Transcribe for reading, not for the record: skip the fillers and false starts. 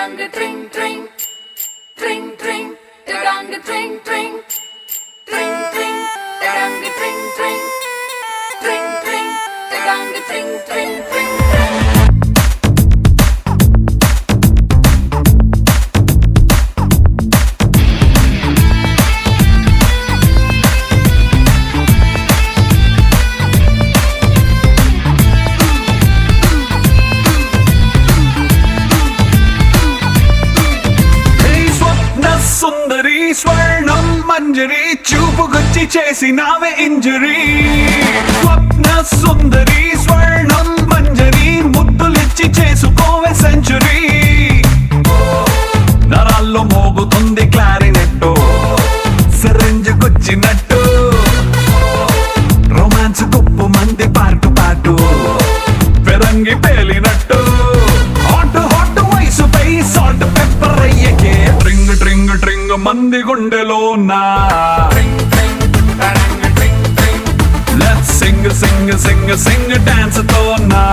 tadang tring tring, tring tring, tadang tring tring, tring tring, tadang tring tring, tring tring, tadang tring tring tring. సుందరి స్వర్ణం మంజరి చూపుకొచ్చి చేసినావే injury స్వప్న సుందరి స్వర్ణం మంజరి ముద్దులిచ్చి చేసుకోవే century నరాల్లో మోగుతుంది క్లారినెట్టు సిరింజుకొచ్చినట్టు romance కుప్పు మంది పాటు పాటు పెరంగి పేలినట్టు hot hot వయసుపై salt pepper అయ్యకే ట్రింగ్ ట్రింగ్ ట్రింగ్ మంది గుండెలో నా let's Singh Singh Singh Singh dance తో నా